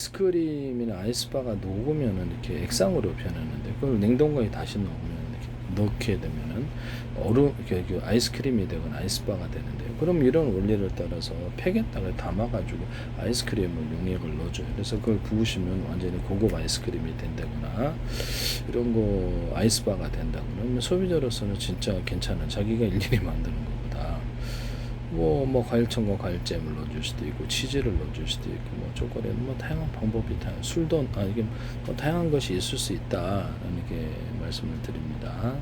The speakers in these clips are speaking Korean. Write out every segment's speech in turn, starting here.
아이스크림이나 아이스바가 녹으면은 이렇게 액상으로 변하는데 그걸 냉동고에 다시 넣으면 이렇게 넣게 되면은 얼음 이렇게 그 아이스크림이 되거나 아이스바가 되는데요. 그럼 이런 원리를 따라서 팩에다가 담아가지고 아이스크림을 용액을 넣어줘요. 그래서 그걸 부으시면 완전히 고급 아이스크림이 된다거나 이런 거 아이스바가 된다 그러면 소비자로서는 진짜 괜찮은 자기가 일일이 만드는 것보다 뭐 과일청과 과일잼을 넣어줄 수도 있고 치즈를 넣어줄 수도 있고 뭐 초콜릿 뭐 다양한 방법이 다 술도 이게 뭐 다양한 것이 있을 수 있다라는 게 말씀을 드립니다.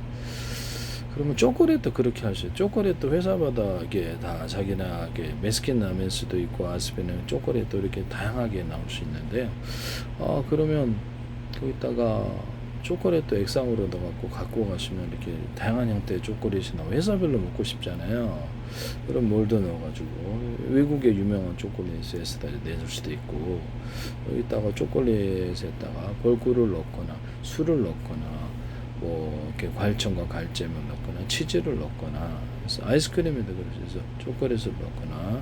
그러면 초콜릿도 그렇게 하셔요. 초콜릿도 회사마다 이게 다 자기나 이게 메스킨 라멘스도 있고 아스피는 초콜릿도 이렇게 다양하게 나올 수 있는데요. 그러면 거기다가 초콜릿도 액상으로 넣어갖고 갖고 가시면 이렇게 다양한 형태의 초콜릿이 나와 회사별로 먹고 싶잖아요. 그럼 몰드 넣어가지고 외국의 유명한 초콜릿에다 내줄 수도 있고 여기다가 초콜릿에다가 벌꿀을 넣거나 술을 넣거나 뭐 이렇게 과일청과 과일잼을 넣거나 치즈를 넣거나 그래서 아이스크림에도 그래서 초콜릿을 넣거나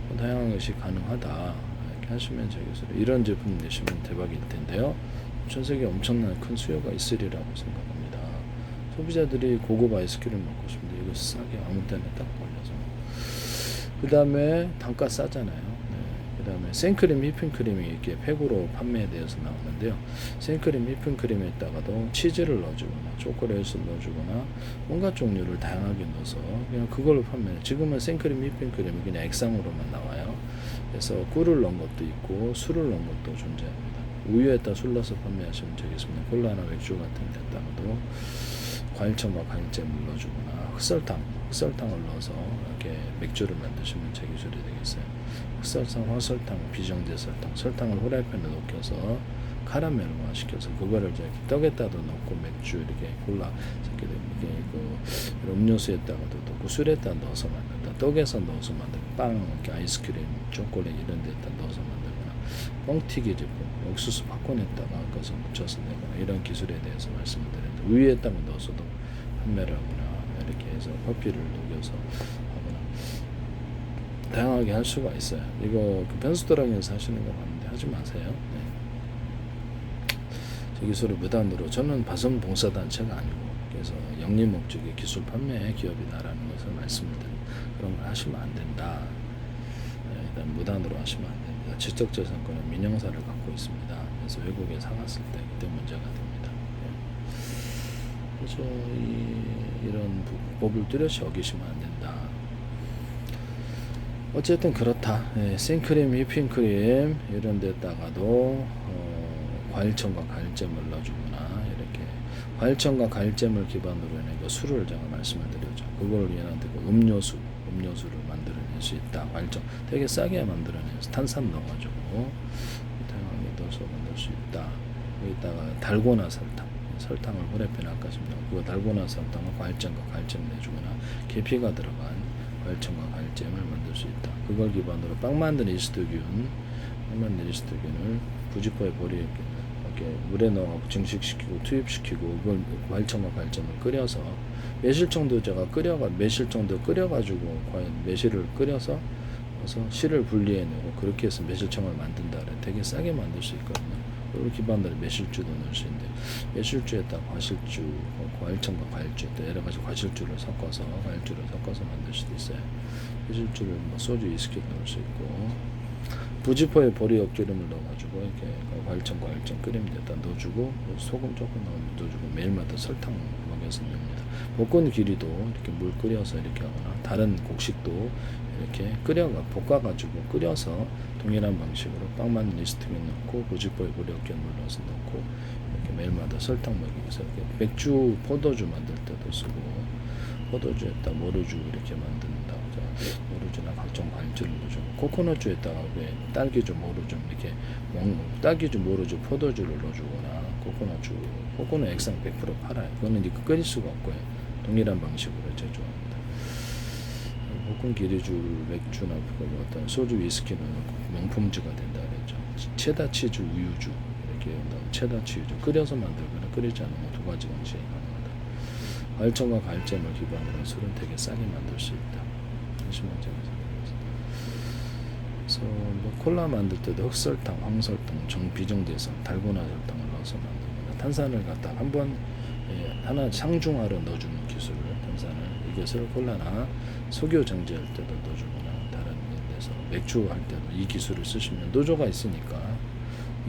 뭐 다양한 것이 가능하다 이렇게 하시면 저기서 이런 제품 내시면 대박일 텐데요. 전 세계에 엄청난 큰 수요가 있으리라고 생각합니다. 소비자들이 고급 아이스크림 먹고 싶은데 이거 싸게 아무 때나 딱 걸려서 그 다음에 단가 싸잖아요. 네. 그 다음에 생크림 휘핑크림이 이렇게 팩으로 판매되어서 나오는데요. 생크림 휘핑크림에다가도 치즈를 넣어주거나 초콜릿을 넣어주거나 온갖 종류를 다양하게 넣어서 그냥 그걸로 판매해요. 지금은 생크림 휘핑크림이 그냥 액상으로만 나와요. 그래서 꿀을 넣은 것도 있고 술을 넣은 것도 존재합니다. 우유에다 술 넣어서 판매하시면 되겠습니다. 콜라나 맥주 같은 데다가도 과일청과 과일잼을 넣어주거나 흑설탕을 넣어서 이렇게 맥주를 만드시면 제 기술이 되겠어요. 흑설탕, 화설탕, 비정제 설탕, 설탕을 후라이팬에 녹여서 카라멜화 시켜서 그거를 이제 떡에다도 넣고 맥주 이렇게 콜라 이렇게 그 음료수에다가도 넣고 술에다 넣어서 만든다. 떡에서 넣어서 만든 빵, 이렇게 아이스크림, 초콜릿 이런 데다 넣어서 만들거나 뻥튀기 제품, 옥수수 팝콘에다가 섞어서 묻혀서 내거나 이런 기술에 대해서 말씀을 드렸는데 우유에다가 넣어서도 판매를 하거나 이렇게 해서 커피를 녹여서 하거나 다양하게 할 수가 있어요. 이거 그 변수도랑에서 하시는 거 봤는데 하지 마세요. 네. 제 기술을 무단으로 저는 바선 봉사단체가 아니고 그래서 영리 목적의 기술 판매 기업이다라는 것을 말씀을 드립니다. 그런 걸 하시면 안 된다. 네, 일단 무단으로 하시면 안 됩니다. 지적재산권은 민영사를 갖고 있습니다. 그래서 외국에 사갔을 때 그때 문제가 됩니다. 네. 그래서 이런 법을 뚜렷이 어기시면 안 된다. 어쨌든 그렇다. 네, 생크림, 휘핑크림 이런 데다가도 과일청과 과일잼을 넣어주거나 이렇게 과일청과 과일잼을 기반으로 해낸 그 술을 제가 말씀을 드렸죠. 그걸 예를 들고 음료수를 만들어낼 수 있다. 과일청 되게 싸게 만들어내서 탄산 넣어가지고 다양하게 넣어서 만들 수 있다. 여기다가 달고나 설탕을 후라이팬에 아까 좀 넣고 그거 달고나 설탕을 과일잼과 과일잼 내주거나 계피가 들어간 과일청과 과일잼을 만들 수 있다. 그걸 기반으로 빵 만든 이스트균을 부지포에 버리 이렇게 물에 넣어 증식시키고 투입시키고 그걸 과일청과 과일잼을 끓여서 매실 정도 끓여가지고 매실을 끓여서 실을 분리해내고 그렇게 해서 매실청을 만든다 그래 되게 싸게 만들 수 있거든요. 그걸 기반으로 매실주도 넣을 수 있는데 매실주에다 과실주, 과일청과 과일주 여러 가지 과실주를 섞어서 만들 수도 있어요. 매실주를 뭐 소주, 위스키 넣을 수 있고 부지포에 보리 엿기름을 넣어가지고 이렇게 과일청 끓이면 됐다 넣어주고 소금 조금 넣어주고 매일마다 설탕 먹여서 넣습니다. 볶은 길이도 이렇게 물 끓여서 이렇게 하거나 다른 곡식도 이렇게 볶아가지고 끓여서 동일한 방식으로 빵 만든 이스트균 넣고 부지포에 보리 엿기름을 넣어서 넣고 이렇게 매일마다 설탕 먹이면서 이렇게 맥주, 포도주 만들 때도 쓰고 포도주에다 모루주 이렇게 만든다. 모루주나 각종 과일주를 넣어주고 코코넛주에다가 딸기주, 모루주 이렇게 딸기주, 모루주, 포도주를 넣어주거나 코코넛 액상 100% 팔아요. 그거는 이제 끓일 수가 없고요. 동일한 방식으로 제조합니다. 볶은 기리주, 맥주나 어떤 소주, 위스키는 명품주가 된다 그랬죠. 체다 치즈, 우유주 이렇게 체다 치즈 끓여서 만들거나 끓이지 않으면 두 가지 방식이 가능하다. 과일청과 과일잼을 기반으로 술은 되게 싸게 만들 수 있다. 하시면 제가 생각합니다. 그래서 그래서 뭐 콜라 만들 때도 흑설탕, 황설탕, 비정제성, 달고나 설탕을 넣어서 만듭니다. 탄산을 갖다 한번 하나 상중하로 넣어주는 기술을 탄산을 이것을 콜라나 석유 정제할 때도 넣어주거나 다른 데서 맥주 할 때도 이 기술을 쓰시면 노조가 있으니까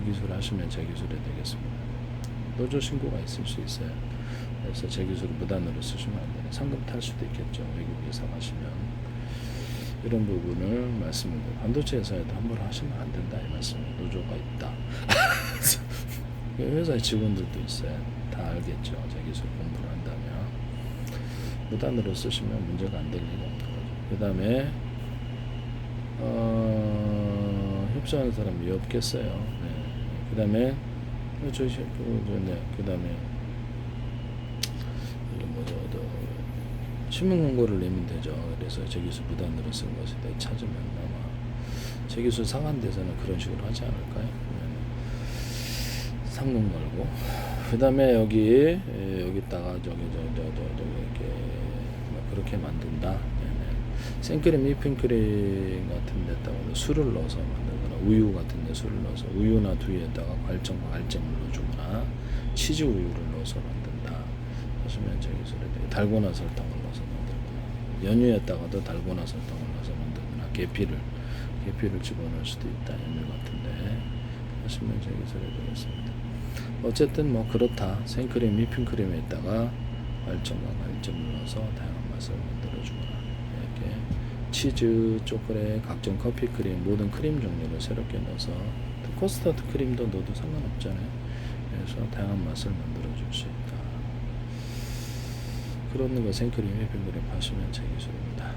이 기술을 하시면 제 기술이 되겠습니다. 노조 신고가 있을 수 있어요. 그래서 제 기술을 무단으로 쓰시면 안 돼요. 상금 탈 수도 있겠죠. 외국에서 가시면. 이런 부분을 말씀을 드려요. 반도체 회사에도 함부로 하시면 안 된다 이 말씀이에요. 노조가 있다. 회사의 직원들도 있어요. 다 알겠죠. 제 기술 공부를 한다면 무단으로 쓰시면 문제가 안 될 리가 없는 거죠. 그 다음에 협조하는 사람이 없겠어요. 네. 그 다음에 그 다음에 신문 공고를 내면 되죠. 그래서 제 기술 무단으로 쓴 것에 대해 찾으면 아마 제 기술 상한 데서는 그런 식으로 하지 않을까요? 상금 걸고 그 다음에 여기다가 이렇게 그렇게 만든다. 생크림, 휘핑크림 같은 데다가 술을 넣어서 만들거나 우유 같은 데 술을 넣어서 우유나 두유에다가 과일정과 알잼을 넣어주거나 치즈 우유를 넣어서 만든다 하시면 제 기술에 대해 달고나 설탕을 넣어서 만들거나 연유에다가도 달고나 설탕을 넣어서 만들거나 계피를 집어넣을 수도 있다. 연유 같은데 하시면 제 기술에 되겠습니다. 어쨌든 뭐 그렇다. 생크림, 휘핑크림에다가 과일정과 알잼을 넣어서 다양한 맛을 만들어주거나 이렇게 치즈, 초콜릿, 각종 커피 크림, 모든 크림 종류를 새롭게 넣어서 커스터드 크림도 넣어도 상관없잖아요. 그래서 다양한 맛을 만들어 줄 수 있다. 그런 거 생크림, 휘핑크림 하시면 제 기술입니다.